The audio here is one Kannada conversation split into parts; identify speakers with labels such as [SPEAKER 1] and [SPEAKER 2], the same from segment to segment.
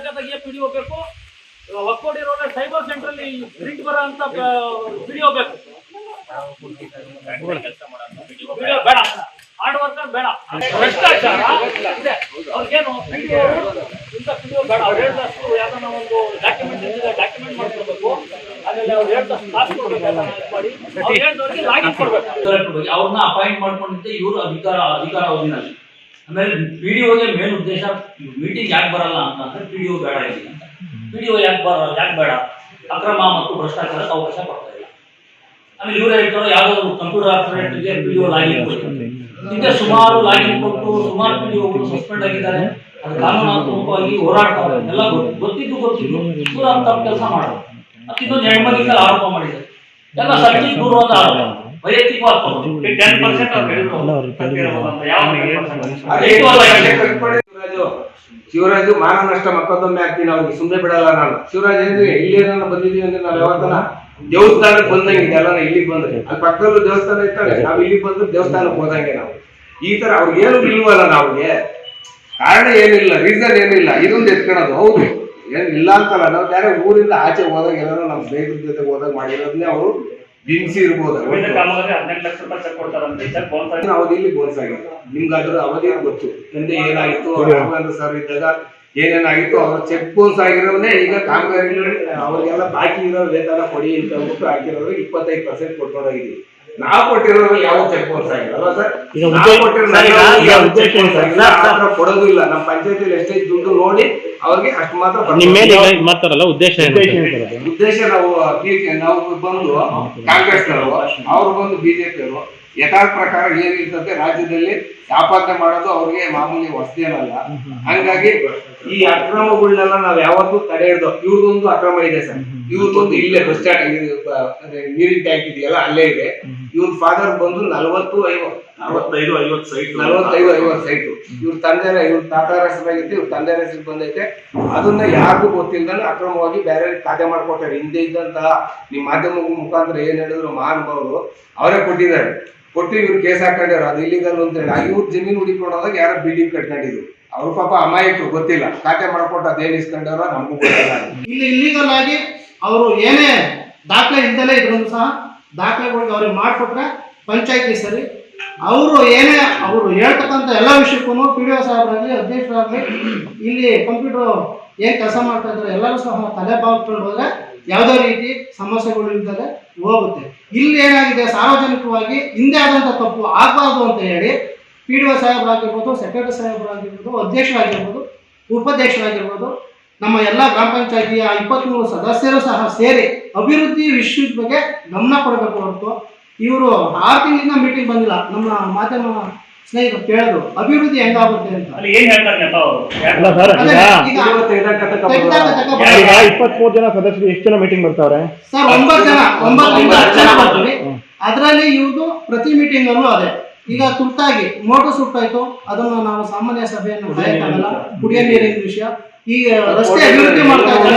[SPEAKER 1] ತಾಕತ್ತಾಗಿಯೇ ಪಿಡಿಒ ಬೇಕು. ಹೊಸಕೋಟೆ ರೋಡ್ ಸೈಬರ್ ಸೆಂಟರ್ ಅಲ್ಲಿ ಪ್ರಿಂಟ್ ಬರೋ ಅಂತ ಪಿಡಿಒ ಬೇಕು. ಬೇಡ, ಹಾರ್ಡ್ ವರ್ಕರ್ ಬೇಡ, ಭ್ರಷ್ಟಾಚಾರ ಇದೆ ಅವ್ರಿಗೇನು. ಪಿಡಿಒ ಇಂಥ ಪಿಡಿಒ ಬೇಡ. ಅವ್ರು ಹೇಳಿದಷ್ಟು ಯಾವ್ದನ್ನ ಒಂದು ಡಾಕ್ಯುಮೆಂಟ್ ಮಾಡ್ಕೊಳ್ಬೇಕು. ಆಮೇಲೆ ಅವ್ರು ಹೇಳಿದಷ್ಟು ಕಾಸು ಕೊಡ್ಬೇಕು ಮಾಡಿ ಅವ್ರು ಹೇಳಿದವ್ರಿಗೆ ಲಾಗಿನ್ ಕೊಡ್ಬೇಕು.
[SPEAKER 2] ಅವ್ರನ್ನ ಅಪಾಯಿಂಟ್ ಮಾಡ್ಕೊಂಡಿದ್ದೆ ಇವರು ಅಧಿಕಾರ ಅವಧಿನಲ್ಲಿ. ಆಮೇಲೆ ಪಿಡಿಒಗೆ ಮೇನ್ ಉದ್ದೇಶ ಮೀಟಿಂಗ್ ಯಾಕೆ ಬರಲ್ಲ ಅಂತಂದ್ರೆ ಪಿಡಿಒ ಬೇಡ ಇಲ್ಲಿ ಅಂತ. ಪಿಡಿಒ ಯಾಕೆ ಬೇಡ, ಅಕ್ರಮ ಮತ್ತು ಭ್ರಷ್ಟಾಚಾರಕ್ಕೆ ಅವಕಾಶ ಕೊಡ್ತಾ ಇಲ್ಲ. ಆಮೇಲೆ ಇವರು ಹೇಳ್ತಾರೆ ಯಾವ್ದಾದ್ರು ಕಂಪ್ಯೂಟರ್ ಆಪರೇಟರ್ಗೆ ಪಿಡಿಒ ಲಾಗಿನ್ ಕೊಟ್ಟು ಹಿಂದೆ ಸುಮಾರು ಲಾಗಿನ್ ಕೊಟ್ಟು ಸುಮಾರು ಪಿಡಿಒಗಳು ಸಸ್ಪೆಂಡ್ ಆಗಿದ್ದಾರೆ. ಅದು ಕಾನೂನಾತ್ಮಕವಾಗಿ ಹೋರಾಡ್ತಾರೆ. ಎಲ್ಲ ಗೊತ್ತಿದ್ದು ಇವರು ತಪ್ಪು ಕೆಲಸ ಮಾಡೋದು. ಮತ್ತೆ ಇನ್ನೊಂದು ಹೆಣ್ಮಗಿಗೆ ಆರೋಪ ಮಾಡಿದ್ದಾರೆ. ಎಲ್ಲ ಸತ್ಯ ದೂರವಾದ ಆರೋಪ, ವೈಯಕ್ತಿಕವಾದ
[SPEAKER 3] ಶಿವರಾಜು ಮಾನ ನಷ್ಟ ಮತ್ತೊಮ್ಮೆ ಹಾಕ್ತೀನಿ, ಅವ್ರಿಗೆ ಸುಮ್ಮನೆ ಬಿಡಲ್ಲ ನಾನು. ಶಿವರಾಜ್ ಏನ್ರಿ ಇಲ್ಲಿ ಏನಾರ ಬಂದಿದೀವಿ ಅಂದ್ರೆ ನಾವು ಯಾವತ್ತನ ದೇವಸ್ಥಾನಕ್ಕೆ ಬಂದಂಗಿದೆ ಎಲ್ಲ ಇಲ್ಲಿಗೆ ಬಂದ್ರೆ, ಅಲ್ಲಿ ಪಕ್ಕದಲ್ಲೂ ದೇವಸ್ಥಾನ ಇರ್ತಾರೆ, ನಾವು ಇಲ್ಲಿಗೆ ಬಂದ್ರೆ ದೇವಸ್ಥಾನಕ್ಕೆ ಹೋದಂಗೆ ನಾವು. ಈ ತರ ಅವ್ರಿಗೆ ಏನು ಇಲ್ವಲ್ಲ, ನಾವ್ಗೆ ಕಾರಣ ಏನಿಲ್ಲ, ರೀಸನ್ ಏನಿಲ್ಲ, ಇದೊಂದು ಎತ್ಕೊಳ್ಳೋದು. ಹೌದು ಏನ್ ಇಲ್ಲ ಅಂತಲ್ಲ, ನಾವು ಬೇರೆ ಊರಿಂದ ಆಚೆ ಹೋದಾಗ ಏನಾದ್ರು ನಮ್ಮ ಸ್ನೇಹಿತರ ಜೊತೆ ಹೋದಾಗ ಮಾಡಿರೋದನ್ನೇ ಅವರು ಬಿಂಬಿಸಿ ಇರ್ಬೋದು. ಅವಧಿಯಲ್ಲಿ ಬೋನ್ಸ್ ಆಗಿದೆ. ನಿಮ್ಗಾದ್ರೂ ಅವಧಿ ಗೊತ್ತು ಹಿಂದೆ ಏನಾಗಿತ್ತು, ರಾಘವೇಂದ್ರ ಸರ್ ಇದ್ದಾಗ ಏನೇನಾಗಿತ್ತು, ಅವ್ರ ಚೆಕ್ ಬೋನ್ಸ್ ಆಗಿರೋನೇ ಈಗ ಕಾಮಗಾರಿ ಅವ್ರಿಗೆಲ್ಲ ಬಾಕಿ ಇರೋ ವೇತನ ಕೊಡಿ ಅಂತ ಅಂದ್ಬಿಟ್ಟು ಹಾಕಿರೋರು 25% ಕೊಟ್ಕೊಂಡೋಗಿದ್ದೀವಿ. ನಾವು ಕೊಟ್ಟಿರೋರು ಯಾವ ಚೆಕ್ ಬೋನ್ಸ್ ಆಗಿರಲ್ಲ ಸರ್. ಕೊಡೋದು ಇಲ್ಲ. ನಮ್ಮ ಪಂಚಾಯತಿಯಲ್ಲಿ ಎಷ್ಟೇ ದುಡ್ಡು ನೋಡಿ ಅವ್ರಿಗೆ ಅಷ್ಟು ಮಾತ್ರ
[SPEAKER 4] ಮಾತಾಡಲ್ಲ. ಉದ್ದೇಶ
[SPEAKER 3] ನಾವು ಬಂದು ಕಾಂಗ್ರೆಸ್ ಅವ್ರು ಬಂದು ಬಿಜೆಪಿ ಅವರು ಯಥಾರ್ಥ ಪ್ರಕಾರ ಏನಿರ್ತದೆ ರಾಜ್ಯದಲ್ಲಿ ವ್ಯಾಪಾರ ಮಾಡೋದು ಅವ್ರಿಗೆ ಮಾಮೂಲಿ ಹೊಸದೇನಲ್ಲ. ಹಂಗಾಗಿ ಈ ಅಕ್ರಮಗಳನ್ನೆಲ್ಲ ನಾವ್ ಯಾವತ್ತೂ ತಡೆ ಹಿಡ್ದು, ಇವ್ರದೊಂದು ಅಕ್ರಮ ಇದೆ ಸರ್. ಇವ್ರದೊಂದು ಇಲ್ಲೇ ಬಸ್ ಸ್ಟ್ಯಾಂಡ್ ನೀರಿನ ಟ್ಯಾಂಕ್ ಇದೆಯಲ್ಲ ಅಲ್ಲೇ ಇದೆ. ಇವ್ರ ಫಾದರ್ ಬಂದು 45-50 ಸೈಟು ಇವ್ರ ತಂದೆ ಇವ್ರ ತಾತರ ಹೆಸರಾಗಿತ್ತು, ಇವ್ರ ತಂದೆ ಹೆಸರು ಬಂದೈತೆ. ಅದನ್ನ ಯಾರಿಗೂ ಗೊತ್ತಿಲ್ಲದ ಅಕ್ರಮವಾಗಿ ಬೇರೆ ಖಾತೆ ಮಾಡ್ಕೊಟ್ಟಾರೆ. ಹಿಂದೆ ಇದ್ದಂತಹ ನಿಮ್ಮ ಮಾಧ್ಯಮ ಮುಖಾಂತರ ಏನ್ ಹೇಳಿದ್ರು ಮಹಾನುಭಾವರು ಅವರೇ ಕೊಟ್ಟಿದ್ದಾರೆ. ಕೊಟ್ಟು ಇವ್ರು ಕೇಸ್ ಹಾಕೊಂಡ್ಯಾರ, ಅದು ಇಲ್ಲಿಗಲ್ ಅಂತ ಹೇಳಿ. ಇವ್ರು ಜಮೀನು ಹುಡುಕೊಂಡಾಗ ಯಾರೋ ಬಿಲ್ಡಿಂಗ್ ಕಟ್ಕೊಂಡಿದ್ರು. ಅವ್ರ ಪಾಪ ಅಮಾಯಕರು ಗೊತ್ತಿಲ್ಲ, ಖಾತೆ ಮಾಡ್ಕೊಟ್ಟು ಅದೇನ್ ಇಸ್ಕೊಂಡವ್ರ ನಮಗೂ ಗೊತ್ತಿಲ್ಲ.
[SPEAKER 5] ಇಲ್ಲಿ ಇಲ್ಲಿಗಲ್ ಆಗಿ ಅವರು ಏನೇ ದಾಖಲೆ ಇದ್ದಲೇ ಇದ್ರು ಸಹ ದಾಖಲೆಗಳಿಗೆ ಅವ್ರಿಗೆ ಮಾಡಿಕೊಟ್ರೆ ಪಂಚಾಯತಿ ಸರಿ. ಅವರು ಏನೇ ಅವರು ಹೇಳ್ತಕ್ಕಂಥ ಎಲ್ಲ ವಿಷಯಕ್ಕೂ PDO ಸಾಹೇಬರಾಗಲಿ ಅಧ್ಯಕ್ಷರಾಗಲಿ ಇಲ್ಲಿ ಕಂಪ್ಯೂಟರ್ ಏನ್ ಕೆಲಸ ಮಾಡ್ತಾ ಇದ್ದಾರೆ ಎಲ್ಲರೂ ಸಹ ತಲೆ ಬಾಗ್ಕೊಂಡು ಹೋದ್ರೆ ಯಾವುದೇ ರೀತಿ ಸಮಸ್ಯೆಗಳು ಇರ್ತದೆ ಹೋಗುತ್ತೆ. ಇಲ್ಲಿ ಏನಾಗಿದೆ, ಸಾರ್ವಜನಿಕವಾಗಿ ಹಿಂದೆ ಆದಂಥ ತಪ್ಪು ಆಗಬಾರ್ದು ಅಂತ ಹೇಳಿ PDO ಸಾಹೇಬರಾಗಿರ್ಬೋದು, ಸೆಕ್ರೆಟರಿ ಸಾಹೇಬರಾಗಿರ್ಬೋದು, ಅಧ್ಯಕ್ಷರಾಗಿರ್ಬೋದು, ಉಪಾಧ್ಯಕ್ಷರಾಗಿರ್ಬೋದು, ನಮ್ಮ ಎಲ್ಲ ಗ್ರಾಮ ಪಂಚಾಯತಿಯ 23 ಸದಸ್ಯರು ಸಹ ಸೇರಿ ಅಭಿವೃದ್ಧಿ ವಿಷಯದ ಬಗ್ಗೆ ಗಮನ ಕೊಡಬೇಕು ಹೊರತು ಇವರು 6 ತಿಂಗಳಿಂದ ಮೀಟಿಂಗ್ ಬಂದಿಲ್ಲ. ನಮ್ಮ ಮಾಧ್ಯಮ ಸ್ನೇಹಿತರು ಕೇಳಿದ್ರು ಅಭಿವೃದ್ಧಿ ಹೆಂಗಾಗುತ್ತೆ ಅಂತ.
[SPEAKER 4] 23 ಜನ ಸದಸ್ಯರು ಎಷ್ಟು ಜನ ಮೀಟಿಂಗ್ ಬರ್ತಾವ್ರೆ
[SPEAKER 5] ಸರ್? 9 ಜನ 10 ಜನ ಬರ್ತೀವಿ. ಅದರಲ್ಲಿ ಇವ್ರದ್ದು ಪ್ರತಿ ಮೀಟಿಂಗ್ ಅಲ್ಲೂ ಅದೇ. ಈಗ ತುರ್ತಾಗಿ ಮೋಟರ್ ಸುಟ್ಟಾಯ್ತು, ಅದನ್ನು ನಾವು ಸಾಮಾನ್ಯ ಸಭೆಯನ್ನು ಕಾಯಕ್ಕಾಗಲ್ಲ. ಕುಡಿಯೋ ನೀರಿನ ವಿಷಯ, ಈಗ ರಸ್ತೆ ಅಭಿವೃದ್ಧಿ ಮಾಡ್ತಾ ಇದ್ದಾರೆ.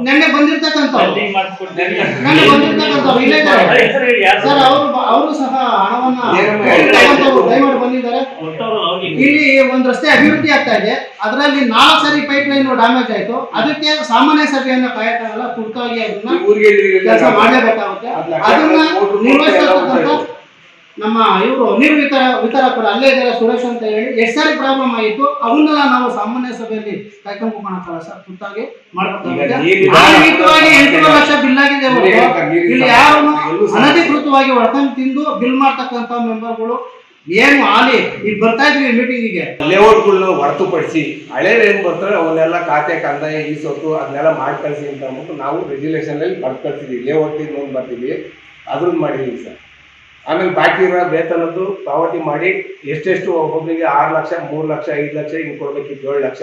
[SPEAKER 5] ನೆನ್ನೆ ಬಂದಿರ್ತಕ್ಕಂಥವ್ರು ಸರ್, ಅವರು ಸಹ ಹಣವನ್ನ ದಯಮಾಡಿ ಬಂದಿದ್ದಾರೆ. ಇಲ್ಲಿ ಒಂದು ರಸ್ತೆ ಅಭಿವೃದ್ಧಿ ಆಗ್ತಾ ಇದೆ, ಅದರಲ್ಲಿ 4 ಸರಿ ಪೈಪ್ ಲೈನ್ ಡ್ಯಾಮೇಜ್ ಆಯ್ತು. ಅದಕ್ಕೆ ಸಾಮಾನ್ಯ ಸಭೆಯನ್ನು ಕಾಯಕ್ಕಾಗಲ್ಲ, ತುರ್ತಾಗಿ ಅದನ್ನ ಕೆಲಸ ಮಾಡಲೇಬೇಕಾಗುತ್ತೆ. ಅದನ್ನ ನಿರ್ವಹಿಸತಕ್ಕಂಥ ನಮ್ಮ ಇವರು ನೀರು ವಿತರಕರು ಅಲ್ಲೇ ಇದ್ದಾರೆ, ಸುರೇಶ್ ಅಂತ ಹೇಳಿ. ಎಷ್ಟು ಸಾರಿ ಪ್ರಾಬ್ಲಮ್ ಆಯಿತು, ಅವನ್ನೆಲ್ಲ ನಾವು ಸಾಮಾನ್ಯ ಸಭೆಯಲ್ಲಿ ಕಾಯ್ಕೊಂಡು ಕಾಣಕ್ಕಲ್ಲ ಸರ್, ತುರ್ತಾಗಿ ಮಾಡಬೇಕಾಗುತ್ತೆ. 8 ಲಕ್ಷ ಬಿಲ್ ಆಗಿದೆ. ಇಲ್ಲಿ ಯಾರು ಅನಧಿಕೃತವಾಗಿ ಹೊಡ್ಕೊಂಡು ತಿಂದು ಬಿಲ್ ಮಾಡ್ತಕ್ಕಂಥ ಮೆಂಬರ್ಗಳು ಏನು ಆಲಿ ಈಗ ಬರ್ತಾ ಇದ್ವಿ ಮೀಟಿಂಗಿಗೆ.
[SPEAKER 3] ಲೇಔಟ್ಗಳನ್ನ ಹೊರತುಪಡಿಸಿ ಹಳೇದು ಏನ್ ಬರ್ತಾರೆ ಅವನ್ನೆಲ್ಲ ಖಾತೆ ಕಂದಾಯ ಈಸೊತ್ತು ಅದನ್ನೆಲ್ಲ ಮಾಡಿ ಕಳಿಸಿ ಅಂತ ಅಂದ್ಬಿಟ್ಟು ನಾವು ರೆಗ್ಯುಲೇಷನ್ ಅಲ್ಲಿ ಬರ್ದು ಕಳ್ಸಿದ್ವಿ. ಲೇಔಟ್ ನೋಡಿ ಬರ್ತೀವಿ, ಅದ್ರದ್ದು ಮಾಡಿದೀವಿ ಸರ್. ಆಮೇಲೆ ಬಾಕಿ ಇರೋ ವೇತನದ್ದು ಪಾವತಿ ಮಾಡಿ ಎಷ್ಟೆಷ್ಟು ಒಬ್ಬೊಬ್ಬರಿಗೆ 6 ಲಕ್ಷ, 3 ಲಕ್ಷ, 5 ಲಕ್ಷ ಹಿಂಗೆ ಕೊಡ್ಬೇಕಿತ್ತು. 7 ಲಕ್ಷ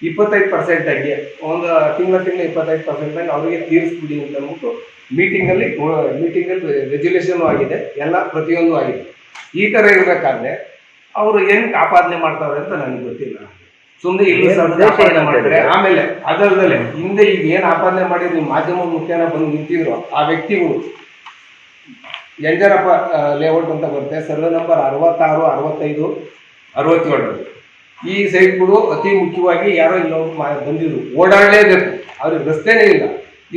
[SPEAKER 3] 25% ಆಗಿ ಒಂದು ತಿಂಗಳ 25% ಆಗಿ ಅವರಿಗೆ ತೀರಿಸ್ಬಿಡಿ ಅಂತ ಅಂದ್ಬಿಟ್ಟು ಮೀಟಿಂಗಲ್ಲಿ ರೆಗ್ಯುಲೇಷನ್ ಆಗಿದೆ, ಎಲ್ಲ ಪ್ರತಿಯೊಂದು ಆಗಿದೆ. ಈ ಥರ ಇರಬೇಕಾದ್ರೆ ಅವರು ಏನು ಆಪಾದನೆ ಮಾಡ್ತಾವ್ರೆ ಅಂತ ನನಗೆ ಗೊತ್ತಿಲ್ಲ. ಸುಮ್ಮನೆ ಇಲ್ಲಿ ಆಪಾದನೆ ಮಾಡಿದ್ರೆ ಆಮೇಲೆ ಅದರದಲ್ಲೇ ಹಿಂದೆ ಈಗ ಏನು ಆಪಾದನೆ ಮಾಡಿ ನಿಮ್ಮ ಮಾಧ್ಯಮ ಮುಖ್ಯನ ಬಂದು ನಿಂತಿದ್ರು ಆ ವ್ಯಕ್ತಿಗಳು ಯಂಜರಪ್ಪ ಲೇಔಟ್ ಅಂತ ಬರುತ್ತೆ, ಸರ್ವೆ ನಂಬರ್ 66, 65, 67. ಈ ಸೈಟ್ಗಳು ಅತಿ ಮುಖ್ಯವಾಗಿ ಯಾರೋ ಇಲ್ಲೊಬ್ರು ಬಂದಿದ್ರು, ಓಡಾಡಲೇಬೇಕು, ಅವ್ರಿಗೆ ರಸ್ತೆನೇ ಇಲ್ಲ.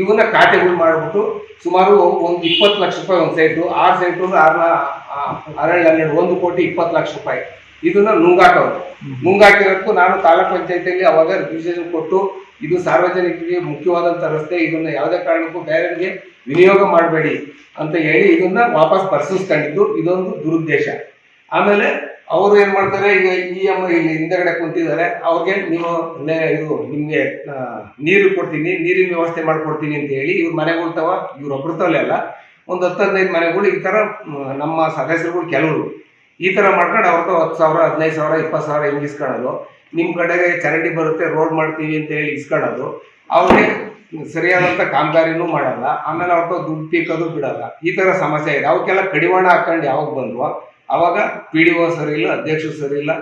[SPEAKER 3] ಇವನ್ನ ಖಾತೆಗಳು ಮಾಡಿಬಿಟ್ಟು ಸುಮಾರು ಒಂದು 20 ಲಕ್ಷ ರೂಪಾಯಿ ಒಂದು ಸೈಟು, 6 ಸೈಟು 12 1,20,00,000 ರೂಪಾಯಿ ಇದನ್ನ ನುಂಗಾಕಿರೋದಕ್ಕೂ ನಾನು ತಾಲೂಕ್ ಪಂಚಾಯತಿಯಲ್ಲಿ ಅವಾಗ ರಿಜಿಸ್ಟ್ರೇಷನ್ ಕೊಟ್ಟು, ಇದು ಸಾರ್ವಜನಿಕರಿಗೆ ಮುಖ್ಯವಾದಂಥ ರಸ್ತೆ, ಇದನ್ನ ಯಾವುದೇ ಕಾರಣಕ್ಕೂ ಬೇರೆಯವರಿಗೆ ವಿನಿಯೋಗ ಮಾಡಬೇಡಿ ಅಂತ ಹೇಳಿ ಇದನ್ನ ವಾಪಸ್ ಬರ್ಸಿಸ್ಕೊಂಡಿದ್ದು ಇದೊಂದು ದುರುದ್ದೇಶ. ಆಮೇಲೆ ಅವರು ಏನ್ ಮಾಡ್ತಾರೆ, ಈಗ ಇಲ್ಲಿ ಹಿಂದೆಗಡೆ ಕುಂತಿದ್ದಾರೆ, ಅವ್ರಿಗೆ ನೀವು ಇದು ನಿಮ್ಗೆ ನೀರು ಕೊಡ್ತೀನಿ, ನೀರಿನ ವ್ಯವಸ್ಥೆ ಮಾಡ್ಕೊಡ್ತೀನಿ ಅಂತ ಹೇಳಿ ಇವ್ರ ಮನೆಗಳ್ತಾವ, ಇವ್ರೊಬ್ಬರ್ತವಲ್ಲೇ ಅಲ್ಲ, ಒಂದು 10-15 ಮನೆಗಳು ಈ ತರ ನಮ್ಮ ಸದಸ್ಯರುಗಳು ಕೆಲವರು ಈ ತರ ಮಾಡ್ಕೊಂಡು ಅವ್ರದ್ದು 10,000 15,000 20,000 ಹಿಂಗೆ ಇಸ್ಕೊಳ್ಳೋದು. ನಿಮ್ ಕಡೆಗೆ ಚರಂಡಿ ಬರುತ್ತೆ, ರೋಡ್ ಮಾಡ್ತೀವಿ ಅಂತ ಹೇಳಿ ಇಸ್ಕೊಳ್ಳೋದು. ಅವ್ರಿಗೆ ಸರಿಯಾದಂತ ಕಾಮಗಾರಿನೂ ಮಾಡಲ್ಲ, ಆಮೇಲೆ ಅವ್ರದ್ದು ದುಡ್ಡು ಪೀಕೋದು ಬಿಡಲ್ಲ. ಈ ತರ ಸಮಸ್ಯೆ ಇದೆ. ಅವಕ್ಕೆಲ್ಲ ಕಡಿವಾಣ ಹಾಕೊಂಡು ಯಾವಾಗ ಬಂದ್ವೋ ಅವಾಗ PDO ಸರಿ ಇಲ್ಲ, ಅಧ್ಯಕ್ಷರು ಸರಿ ಇಲ್ಲ.